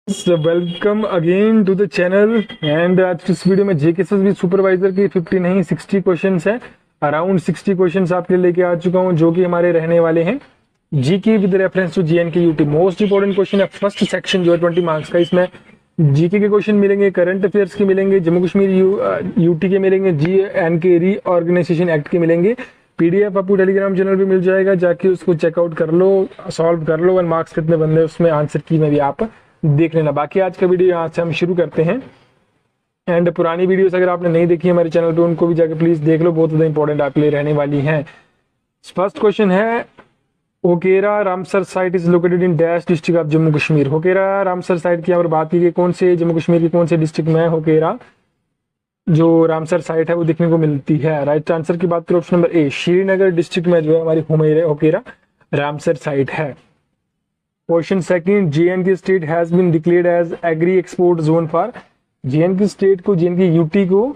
Welcome again to the channel. And आज की इस वीडियो में जेकेएसएसबी सुपरवाइजर के 50 नहीं 60 क्वेश्चंस है। अराउंड 60 क्वेश्चंस आपके लिए लेके आ चुका हूं जो कि हमारे रहने वाले हैं GK with reference to J and K UT. Most important question है फर्स्ट सेक्शन जो है 20 मार्क्स का। इसमें जीके के क्वेश्चन मिलेंगे, करंट अफेयर्स के मिलेंगे, जम्मू कश्मीर यूटी के मिलेंगे, जीएनके रीऑर्गेनाइजेशन एक्ट के मिलेंगे। पीडीएफ आपको टेलीग्राम चैनल पे मिल जाएगा, जाके उसको चेकआउट कर लो, सॉल्व कर लो। 1 मार्क्स कितने बनते हैं उसमें आंसर की में भी आप देख लेना। बाकी आज का वीडियो यहाँ से हम शुरू करते हैं। एंड पुरानी वीडियोस अगर आपने नहीं देखी हमारे चैनल पे उनको भी जाके प्लीज देख लो, बहुत ज़्यादा इंपॉर्टेंट आपके लिए रहने वाली हैं। फर्स्ट क्वेश्चन है Hokera Ramsar site is located in dash district of Jammu Kashmir. Hokera Ramsar site की यहाँ पर बात की गई, कौन से जम्मू कश्मीर के कौन से डिस्ट्रिक्ट में होकेरा जो रामसर साइट है वो देखने को मिलती है। राइट आंसर की बात करो option number A, Srinagar district में जो है हमारी होकेरा रामसर साइट है। Question second, J and K state has been declared as agri export zone for. J and K state को, जेएनके यूटी को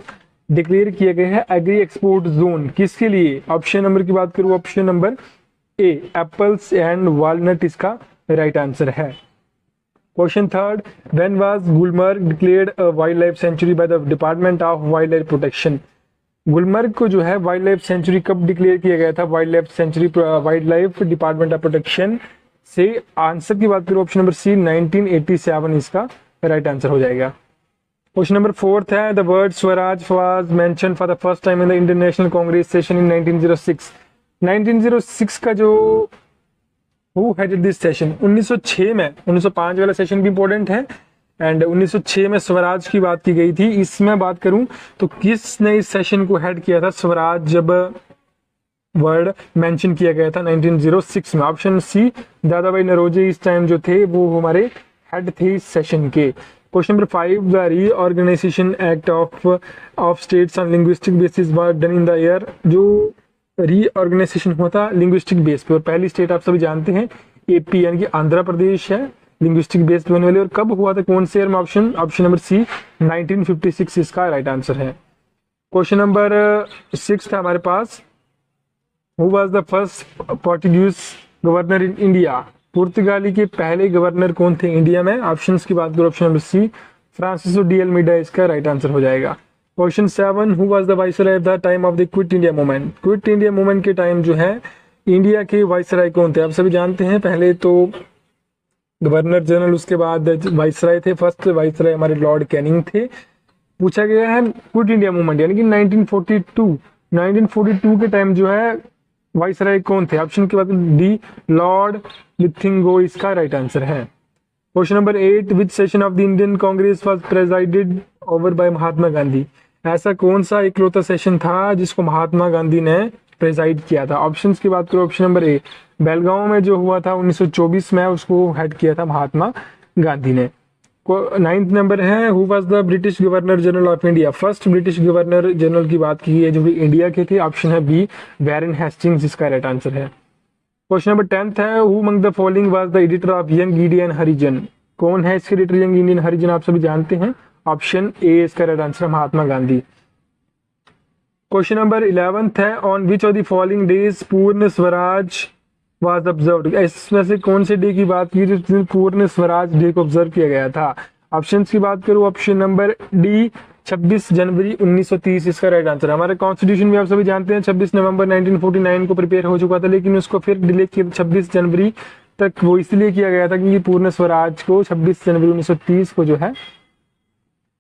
डिक्लेयर किया गया है एग्री एक्सपोर्ट जोन, किसके लिए? ऑप्शन नंबर की बात करूं, option number A, apples and walnut इसका राइट आंसर है। Question third, when was Gulmarg declared a wild life sanctuary by the department of wild life protection. Gulmarg को जो है वाइल्ड लाइफ सेंचुरी कब डिक्लेयर किया गया था? Wild life sanctuary wild life department of protection से। आंसर की बात करूं ऑप्शन नंबर सी, 1987 इसका राइट आंसर हो जाएगा। क्वेश्चन नंबर फोर्थ है, the word Swaraj was mention for the first time in the international Congress session in 1906। 1906 का जो हु हेडेड दिस सेशन? 1906 में, 1905 वाला सेशन भी इंपॉर्टेंट है एंड 1906 में स्वराज की बात की गई थी। इसमें बात करूं तो किसने इस सेशन को हेड किया था स्वराज जब वर्ड मेंशन किया गया था 1906 में? ऑप्शन सी, दादा भाई नरोजे इस टाइम जो थे वो हमारे हेड थे इस सेशन के। Question number 5, the reorganisation act of states on linguistic basis was done in the year. जो रीऑर्गेनाइजेशन हुआ था लिंग्विस्टिक बेस पे, और पहली स्टेट आप सभी जानते हैं एपी यानी कि आंध्र प्रदेश है लिंग्विस्टिक बेस पे होने वाली। और कब हुआ था, कौन से ईयर में? ऑप्शन नंबर सी, 1956 इसका राइट आंसर है। क्वेश्चन नंबर 6 था हमारे पास, Who was the first Portuguese governor in India. पुर्तगाली के पहले गवर्नर कौन थे इंडिया में? ऑप्शंस की बात करो, option number C, Francisco de Almeida इसका राइट आंसर हो जाएगा। Question 7, who was the viceroy at the time of the Quit India Movement. Quit India Movement के टाइम जो है इंडिया के वाइसरॉय कौन थे? आप सभी जानते हैं, पहले तो गवर्नर जनरल, उसके बाद वाइसरॉय थे। फर्स्ट वाइसरॉय हमारे लॉर्ड कैनिंग थे। पूछा गया है क्विट इंडिया मूवमेंट यानी कि 1942 के टाइम जो है वाइसराय कौन थे? ऑप्शन के बाद डी, लॉर्ड लिथिंगो इसका राइट आंसर है। Question number 8, which session of the Indian Congress was presided over by Mahatma Gandhi. ऐसा कौन सा इकलौता सेशन था जिसको महात्मा गांधी ने प्रेसाइड किया था? ऑप्शंस की बात करो, ऑप्शन नंबर ए, बेलगांव में जो हुआ था 1924 में, उसको हेड किया था महात्मा गांधी ने। 9th नंबर है, who was the British governor general of India. First British governor general की बात की है जो कि इंडिया के थे। ऑप्शन है बी, वैरन हेस्टिंग्स इसका राइट आंसर है। क्वेश्चन नंबर 10th है, who among the following was the editor of Young Indian Harijan. कौन है इसके एडिटर यंग इंडियन हरिजन? आप सभी जानते हैं, ऑप्शन ए इसका राइट आंसर है Mahatma Gandhi. Question number 11th है, on which of the following days पूर्ण स्वराज वाज ऑब्जर्व्ड। इसमें से कौन से डे की बात की जिस दिन पूर्ण स्वराज डे को ऑब्जर्व किया गया था? ऑप्शंस की बात करूं, ऑप्शन नंबर डी, 26 जनवरी 1930 इसका राइट आंसर है। हमारे कॉन्स्टिट्यूशन भी आप सभी जानते हैं 26 नवंबर 1949 को प्रिपेयर हो चुका था, लेकिन उसको फिर डिले किया 26 जनवरी तक। वो इसलिए किया गया था क्योंकि पूर्ण स्वराज को 26 जनवरी 1930 को जो है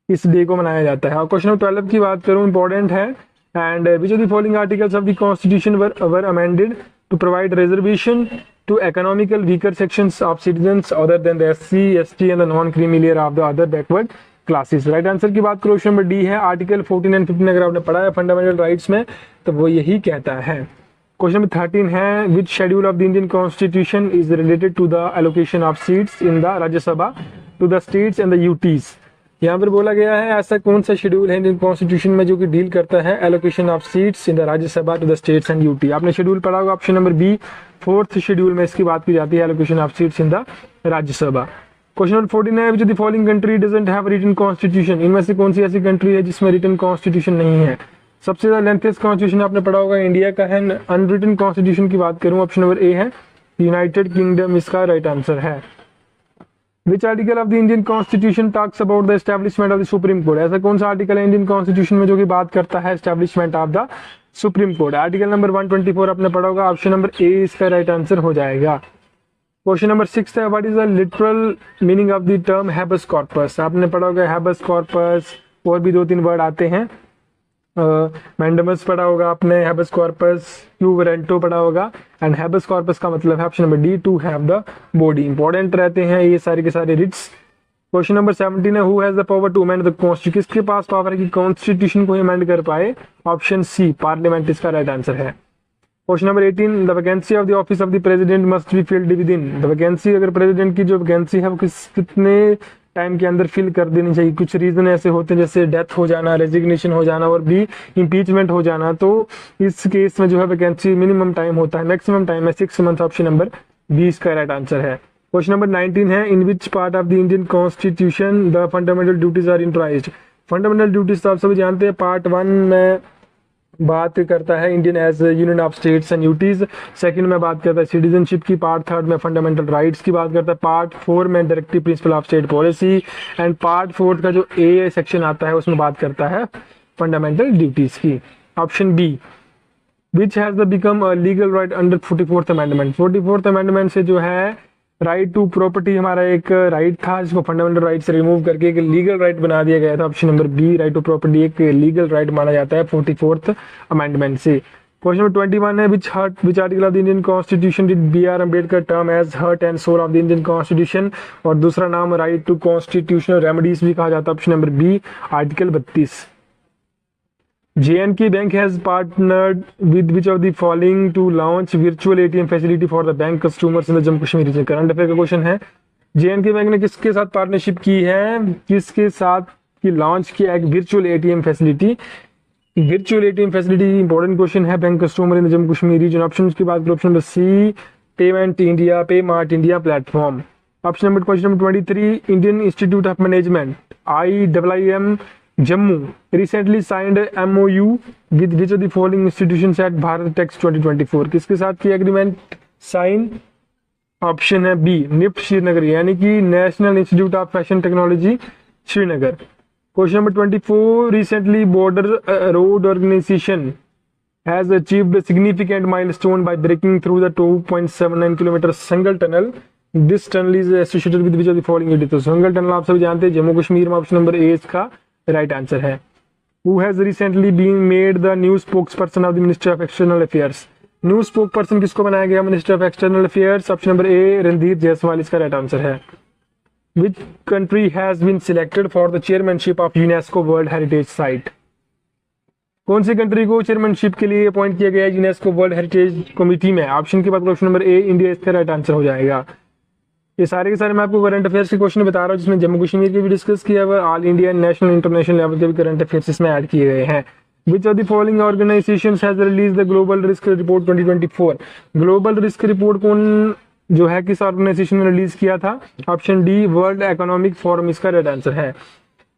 इस डे को मनाया जाता है। और क्वेश्चन नंबर 12 की बात करूं, इंपॉर्टेंट है, and which of the following articles of the constitution were amended to provide reservation to economical weaker sections of citizens other than the SC, ST and the non-creamy layer of the other backward classes। Right answer की बात करो, option number D है, article 14 and 15 अगर आपने पढ़ा है fundamental rights में तो वो यही कहता है। क्वेश्चन नंबर 13 है, which schedule of the Indian constitution is related to the allocation of seats in the Rajya Sabha to the states and the UTs. यहाँ पर बोला गया है ऐसा कौन सा शेड्यूल है इंडियन कॉन्स्टिट्यूशन में जो कि डील करता है allocation of seats in the Rajya Sabha to the states and UT. आपने शेड्यूल पढ़ा होगा, option number B, 4th schedule में इसकी बात की जाती है allocation of seats in the Rajya Sabha. Question number 14 है, which the following country doesn't have written constitution. इनमें से कौन सी ऐसी कंट्री है जिसमें रिटन कॉन्स्टिट्यूशन नहीं है? सबसे ज्यादा लेंथेस्ट कॉन्स्टिट्यूशन आपने पढ़ा होगा इंडिया का है। अनरिटन कॉन्स्टिट्यूशन की बात करूं, ऑप्शन नंबर ए है, यूनाइटेड किंगडम इसका राइट आंसर है। Which article of the Indian constitution talks about the establishment of the supreme court, ऐसा कौन सा आर्टिकल है इंडियन कॉन्स्टिट्यूशन में जो कि बात करता है establishment of the supreme court? Article number 124 आपने पढ़ा होगा, ऑप्शन नंबर ए इसका राइट आंसर हो जाएगा। क्वेश्चन नंबर 6 है, what is the literal meaning of the term habeas corpus? आपने पढ़ा होगा हैबस कॉर्पस, और भी 2-3 वर्ड आते हैं, मैंडमस पढ़ा होगा आपने, हैबस कॉर्पस, क्यू वारंटो पढ़ा होगा, एंड हैबस कॉर्पस का मतलब है option number D, to have the body. Important रहते हैं ये सारे के सारे रिट्स। क्वेश्चन नंबर 17 है, who has the power to amend the constitution? किसके पास पावर है कि कॉन्स्टिट्यूशन को अमेंड कर पाए? ऑप्शन सी, पार्लियामेंट इसका राइट आंसर है। Question number 18, the vacancy of the office of the president must be filled with in. The vacancy, अगर प्रेसिडेंट की जो वैकेंसी है वो कितने टाइम के अंदर फिल कर देनी चाहिए? कुछ रीजन ऐसे होते हैं जैसे डेथ हो जाना, रेजिग्नेशन हो जाना और भी इम्पीचमेंट हो जाना, तो इस केस में जो है वैकेंसी मिनिमम टाइम होता है, मैक्सिमम टाइम है 6 मंथ। ऑप्शन नंबर 20 का राइट आंसर है। क्वेश्चन नंबर 19 है, in which part of the Indian constitution the fundamental duties are enshrined? Fundamental duties तो आप सभी जानते हैं, पार्ट 1 में बात करता है Indian as union of states and UTs, second में बात करता है सिटीजनशिप की, पार्ट 3 में फंडामेंटल राइट्स की बात करता है, पार्ट 4 में directive principle of state policy, and part 4 का जो ए सेक्शन आता है उसमें बात करता है फंडामेंटल ड्यूटीज की। Option B, which has the become a legal right under 44th amendment? 44th amendment से जो है राइट टू प्रॉपर्टी हमारा एक राइट था जिसको फंडामेंटल राइट से रिमूव करके एक लीगल राइट बना दिया गया था। Option number B, right to property एक लीगल राइट माना जाता है 44th अमेंडमेंट से। क्वेश्चन नंबर 21 है, which article of the Indian constitution did BR. Ambedkar term as heart and soul of the Indian constitution? और दूसरा नाम राइट टू कॉन्स्टिट्यूशनल रेमेडीज भी कहा जाता है। Option number B, article 32। J&K Bank has partnered with which of the following to launch virtual ATM facility for the bank customers in the Jammu Kashmir region? Current affair का question है, J&K bank ने किसके साथ partnership की है, किसके साथ की लॉन्च किया एक virtual ATM facility? Virtual ATM facility important question है, bank customer in the Jammu Kashmir region. Option की बात करें, option number C, payment India, pay mart India platform. Option number question number 23, Indian institute of management IIM Jammu recently signed MOU with which of the following institutions at Bharat Tex 2024? किसके साथ की agreement sign? Option है B, NIFT Srinagar, यानी कि National Institute of Fashion Technology Srinagar. Question number 24, recently Border Road Organisation has achieved a significant milestone by breaking through the 2.79 kilometre Sangal tunnel. This tunnel is associated with which of the following units? तो संगल tunnel आप सभी जानते हैं जम्मू कश्मीर में। Option number ए इसका right answer है। Who has recently been made the new spokesperson of the Ministry of External Affairs? New spoke person किसको बनाया गया minister of external affairs? Option number ए, रणधीर जायसवाल इसका राइट आंसर है। Which country has been selected for the chairmanship of UNESCO World Heritage Site? कौन सी country को chairmanship के लिए appoint किया गया है यूनेस्को वर्ल्ड हेरिटेज कमेटी में? ऑप्शन के बाद ऑप्शन नंबर ए, इंडिया इसका राइट आंसर हो जाएगा। ये सारे के सारे मैं आपको करंट अफेयर्स के क्वेश्चन बता रहा हूँ जिसमें जम्मू कश्मीर के भी डिस्कस किया हुआ, all India national international level के भी करंट अफेयर्स इसमें ऐड किए गए हैं। Which of the following organisations has release the global risk report 2024? Global risk report कौन जो है किस ऑर्गेनाइजेशन ने रिलीज किया था? Option D, world economic forum इसका राइट आंसर है।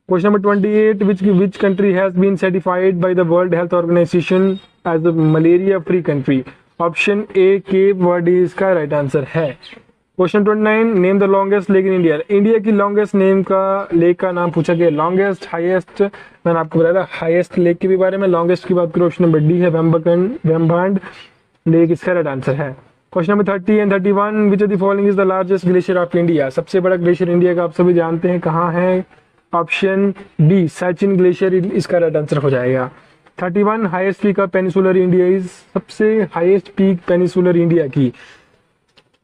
Question number 28, which country has been certified by the World Health Organization as a malaria free country? Option A, Cape Verde इसका राइट आंसर है। Question 29, name the longest lake in India. India की longest name का lake का नाम पूछा गया। Longest, highest, मैंने आपको बताया था हाईएस्ट लेक के भी बारे में। लॉन्गेस्ट की बात करो, ऑप्शन नंबर डी है, वेम्बांड लेक इसका राइट आंसर है। Question number 30 and 31, which of the following is the largest glacier of India? सबसे बड़ा ग्लेशियर इंडिया का आप सभी जानते हैं कहाँ है? ऑप्शन बी, सचिन ग्लेशियर इसका राइट आंसर हो जाएगा। 31, highest peak of peninsular India is, सबसे हाईएस्ट पीक पेनिसुलर इंडिया की।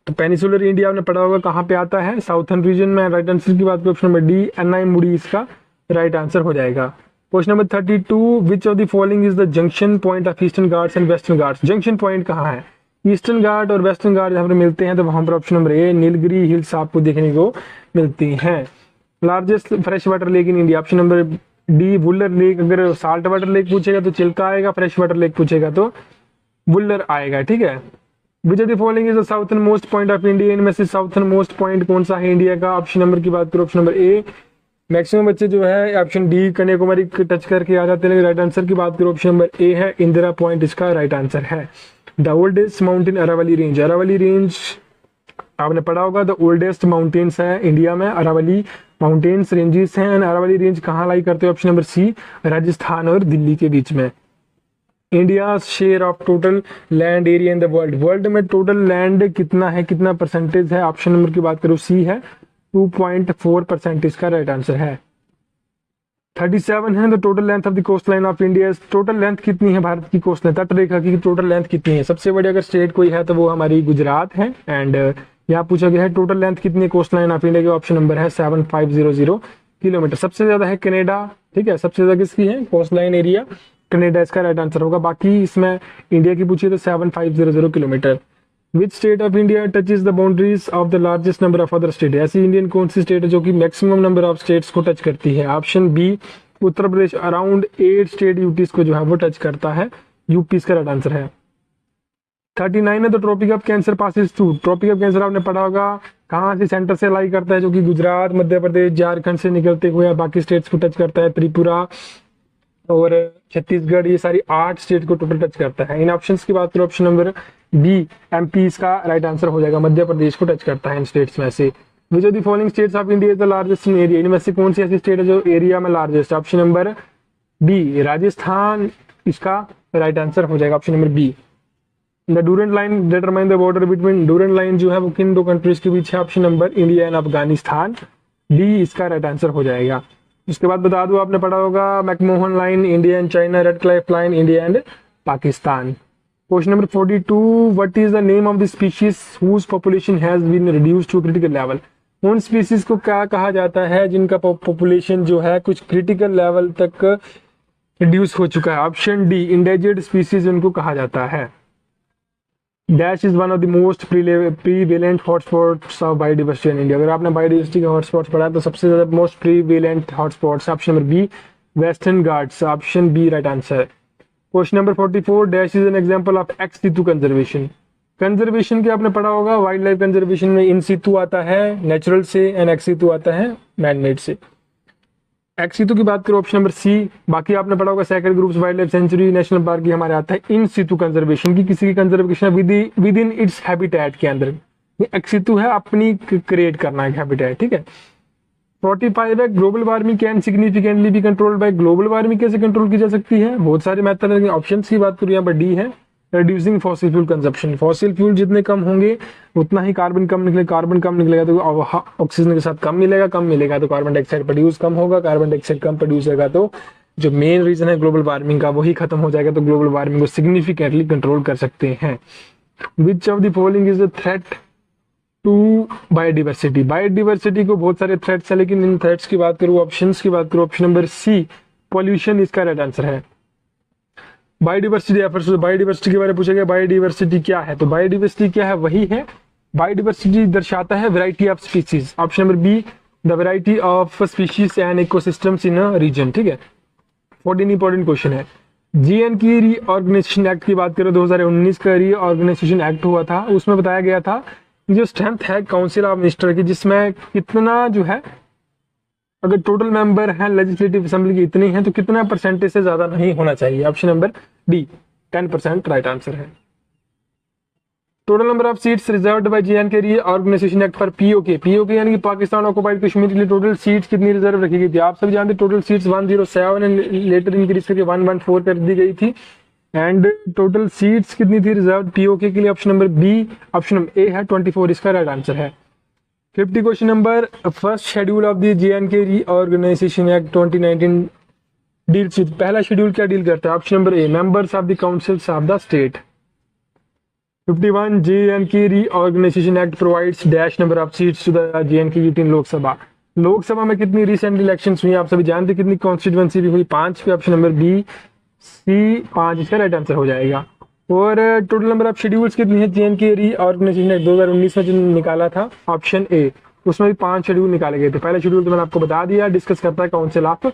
तो पेनिसुलर इंडिया आपने पढ़ा होगा कहाँ पे आता है? साउथर्न रीजन में। राइट आंसर की बात करें, ऑप्शन नंबर डी, NI मुड़ी इसका राइट आंसर हो जाएगा। Question number 32, which of the following is the junction point of eastern Ghats and western Ghats? Junction point कहाँ है? ईस्टर्न घाट और वेस्टर्न घाट जहाँ पर मिलते हैं तो वहां पर ऑप्शन नंबर ए, नीलगिरी हिल्स आपको देखने को मिलती हैं। Largest fresh water lake in India, option number D, Wular lake. अगर साल्ट वाटर लेक पूछेगा तो चिल्का आएगा, फ्रेश वाटर लेक पूछेगा तो वुलर आएगा, ठीक है। विच of the following is the southern most point of India? इनमें से साउथर्न मोस्ट पॉइंट कौन सा है इंडिया का? ऑप्शन नंबर की बात करो, ऑप्शन नंबर ए, मैक्सिमम बच्चे जो है ऑप्शन डी कन्याकुमारी टच करके आ जाते हैं। राइट आंसर की बात करो, ऑप्शन नंबर ए है, इंदिरा पॉइंट इसका राइट आंसर है। The oldest mountain Aravalli range, Aravalli range आपने पढ़ा होगा द ओल्डेस्ट माउंटेन्स है इंडिया में अरावली माउंटेन्स रेंजेस हैं। एंड अरावली रेंज कहाँ लाई करते हैं? ऑप्शन नंबर सी, राजस्थान और दिल्ली के बीच में। India share of total land area in the world, world में टोटल लैंड कितना है, कितना परसेंटेज है? ऑप्शन नंबर की बात करूँ सी है, 2.4% इसका राइट आंसर है। 37 है the total length of the coast line of India, total length कितनी है भारत की कोस्ट लाइन, तट रेखा की टोटल लेंथ कितनी है? सबसे बड़ी अगर स्टेट कोई है तो वो हमारी गुजरात है। एंड यहाँ पूछा गया है टोटल लेंथ कितनी है कोस्ट लाइन ऑफ इंडिया की, ऑप्शन नंबर है 7500 किलोमीटर। सबसे ज्यादा है कनाडा, ठीक है, सबसे ज्यादा किसकी है कोस्ट लाइन एरिया, कनाडा इसका राइट आंसर होगा। बाकी इसमें इंडिया की पूछिए तो 7500 kilometre. Which state of India touches the boundaries of the largest number of other state, ऐसी इंडियन कौन सी स्टेट है जो कि मैक्सिमम नंबर ऑफ स्टेट्स को टच करती है? Option B, Uttar Pradesh, around 8 state UTs को जो है वो टच करता है, यूपी इसका राइट आंसर है। 39 है the Tropic of Cancer passes through, Tropic of Cancer आपने पढ़ा होगा कहाँ से सेंटर से लाई करता है, जो कि गुजरात, मध्य प्रदेश, झारखंड से निकलते हुए बाकी स्टेट्स को टच करता है, त्रिपुरा और छत्तीसगढ़, ये सारी 8 स्टेट को टोटल टच करता है। इन ऑप्शंस की बात करो ऑप्शन नंबर बी, एमपी इसका राइट आंसर हो जाएगा, मध्य प्रदेश को टच करता है इन स्टेट्स में से। विच of the following states of India is the largest in area, इनमें से कौन सी ऐसी स्टेट है जो एरिया में largest? Option number B, Rajasthan इसका राइट आंसर हो जाएगा, option number B. The Durand line determine the border between, Durand line जो है वो किन दो कंट्रीज के बीच है? Option number India and Afghanistan, D इसका राइट आंसर हो जाएगा। उसके बाद बता दूं आपने पढ़ा होगा McMahon line India and China, Radcliffe line India and Pakistan. Question number 42, what is the name of the species whose population has been reduced to critical level, उन स्पीशीज को क्या कहा जाता है जिनका पॉपुलेशन जो है कुछ क्रिटिकल लेवल तक रिड्यूस हो चुका है? ऑप्शन डी, इंडेंजर्ड स्पीशीज उनको कहा जाता है। Dash is one of the most prevalent hotspots of biodiversity in India, अगर आपने बायोडाइवर्सिटी के हॉटस्पॉट्स पढ़ा तो सबसे ज्यादा most prevalent hotspots option number B, western Ghats, option B right answer. Question number 44, dash is an example of ex situ conservation, conservation के आपने पढ़ा होगा वाइल्ड लाइफ कंजर्वेशन में इन सितु आता है नेचुरल से एंड एक्स सितु आता है मैन मेड से। एक्स सितु की बात करो ऑप्शन नंबर सी, बाकी आपने पढ़ा होगा sacred groups, wild life sanctuary, national park की हमारे आता है इन सितु कंजर्वेशन की, किसी की conservation with in its habitat के अंदर, एक्स सितु है अपनी क्रिएट करना है हैबिटेट, ठीक है। 45 है global warming can significantly be controlled by, global warming कैसे कंट्रोल की जा सकती है? बहुत सारे मेथड है, ऑप्शन की बात करूँ यहाँ पर डी है, reducing fossil fuel consumption, fossil fuel जितने कम होंगे उतना ही कार्बन कम निकलेगा, कार्बन कम निकलेगा तो ऑक्सीजन के साथ कम मिलेगा तो कार्बन डाइऑक्साइड प्रोड्यूस कम होगा, कार्बन डाइऑक्साइड कम प्रोड्यूस होगा तो जो मेन रीजन है ग्लोबल वार्मिंग का वही खत्म हो जाएगा, तो ग्लोबल वार्मिंग को सिग्निफिकेंटली कंट्रोल कर सकते हैं। Which of the following is the threat to biodiversity, biodiversity को बहुत सारे थ्रेट्स है, लेकिन इन थ्रेट्स की बात करूँ ऑप्शंस की बात करूँ ऑप्शन नंबर सी, पॉल्यूशन इसका राइट आंसर है। बायोडिवर्सिटी एफर्ट्स, बायोडिवर्सिटी के बारे में पूछा गया बायोडिवर्सिटी क्या है, तो बायोडिवर्सिटी क्या है वही है, बायोडिवर्सिटी दर्शाता है variety of species, option number B, the variety of species and ecosystems in a region, ठीक है। 14 इंपॉर्टेंट क्वेश्चन है। जीएन की रीऑर्गेनाइजेशन एक्ट की बात करें 2019 का रीऑर्गेनाइजेशन एक्ट हुआ था, उसमें बताया गया था जो स्ट्रेंथ है काउंसिल ऑफ मिनिस्टर की, जिसमें कितना जो है अगर टोटल मेंबर है लेजिस्लेटिव असेंबली की इतनी है तो कितना परसेंटेज से ज्यादा नहीं होना चाहिए, option number D 10% right answer है। Total number of seats reserved by J and K reorganisation act for PoK, PoK यानी कि पाकिस्तान ऑक्युपाइड कश्मीर के लिए टोटल सीट्स कितनी रिजर्व रखी गई थी? आप सब जानते total seats 107 and later increase करके 114 कर दी गई थी। एंड टोटल सीट्स कितनी थी रिजर्व पीओके के लिए? Option number B, option number A है 24 इसका राइट आंसर है। 50 question number, first schedule of the J and K reorganisation act 2019 deals with, पहला शेड्यूल क्या डील करता है? Option number A, members of the councils of the state. 51 J and K reorganisation act provides dash number of seats to the J and K UT in Lok Sabha, Lok Sabha में कितनी recent elections हुई आप सभी जानते, कितनी कॉन्स्टिट्यूएंसी भी हुई? 5 पे, ऑप्शन नंबर बी सी 5 इसका राइट आंसर हो जाएगा। और टोटल नंबर ऑफ शेड्यूल्स कितनी है जेएनके रीऑर्गेनाइजेशन एक्ट 2019 में जो निकाला था? ऑप्शन ए, उसमें भी 5 शेड्यूल निकाले गए थे। पहला शेड्यूल तो मैंने आपको बता दिया, डिस्कस करता है काउंसिल ऑफ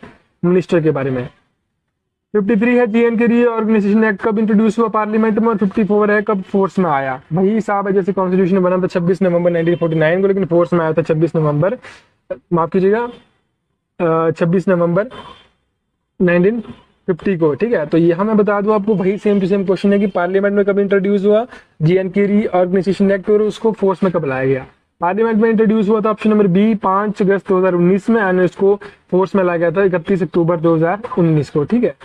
मिनिस्टर के बारे में। 53 है जेएनके रीऑर्गेनाइजेशन एक्ट कब इंट्रोड्यूस हुआ पार्लियामेंट में, और 54 है कब फोर्स में आया? वही हिसाब है जैसे कॉन्स्टिट्यूशन बना था 26 नवंबर 1949 को, लेकिन फोर्स में आया था 26 नवंबर 1949 50 को, ठीक है। तो यहाँ मैं बता दूं आपको, वही सेम टू सेम क्वेश्चन है कि पार्लियामेंट में कब इंट्रोड्यूस हुआ JNK रीऑर्गेनाइजेशन एक्ट, और उसको फोर्स में कब लाया गया। पार्लियामेंट में इंट्रोड्यूस हुआ था ऑप्शन नंबर बी 5 अगस्त 2019 में, एंड इसको फोर्स में लाया गया था 31 अक्टूबर 2019 को, ठीक है।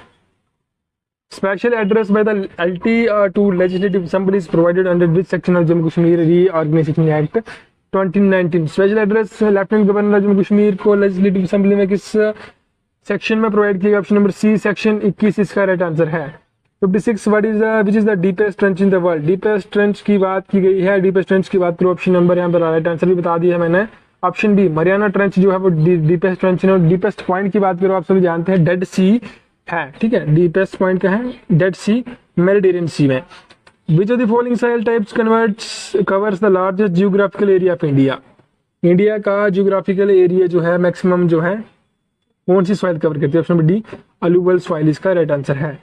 Special address by the LT to legislative assembly is provided under which section of Jammu Kashmir reorganisation act 2019। Special address lieutenant governor Jammu Kashmir को लेजिस्लेटिव असेंबली में किस सेक्शन में प्रोवाइड किया गया? ऑप्शन नंबर सी सेक्शन 21 इसका राइट आंसर है। 56 what is which is the deepest trench in the world? Deepest trench की बात की गई है, डीपेस्ट ट्रेंच की बात करो, ऑप्शन नंबर यहाँ पर राइट आंसर भी बता दिया है मैंने, ऑप्शन बी मरियाना ट्रेंच जो है वो डीपेस्ट ट्रेंच है। और डीपेस्ट पॉइंट की बात करो, आप सभी जानते हैं डेड सी है, ठीक है। डीपेस्ट पॉइंट का है डेड सी, मेडिटेरियन सी में। विच of the following soil types covers the largest geographical area of India? India का जियोग्राफिकल एरिया जो है मैक्सिमम जो है कौन सी सॉइल कवर करती है? ऑप्शन नंबर डी अलूवल सॉइल इसका राइट आंसर है।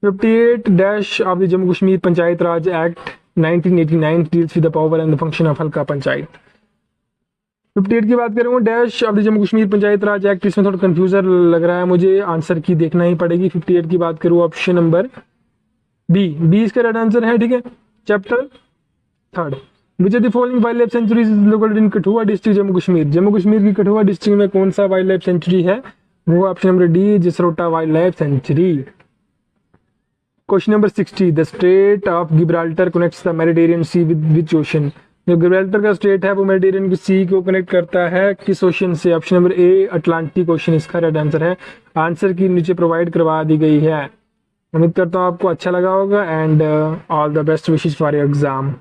58 dash of the Jammu Kashmir panchayat Raj act 1989 deals with the power and the function of हल्का पंचायत। 58 की बात करूँ, dash of the Jammu Kashmir panchayat Raj act, इसमें थोड़ा कंफ्यूजन लग रहा है मुझे, आंसर की देखना ही पड़ेगी। 58 की बात करूँ, ऑप्शन नंबर बी इसका राइट आंसर है, ठीक है। Chapter 3 which of the following wild life sanctuaries is located in Kathua district Jammu Kashmir? Jammu Kashmir की कठुआ डिस्ट्रिक्ट में कौन सा वाइल्ड लाइफ सेंचुरी है? वो option number D Jasrota wild life sanctuary. Question number 60 the strait of Gibraltar connects the Mediterranean sea with which ocean? जो Gibraltar का strait है वो मेडिटेरियन की सी को कनेक्ट करता है किस ओशन से? Option number A Atlantic ocean इसका राइट आंसर है। आंसर की नीचे प्रोवाइड करवा दी गई है। उम्मीद करता हूँ आपको अच्छा लगा होगा, and all the best wishes for your exam.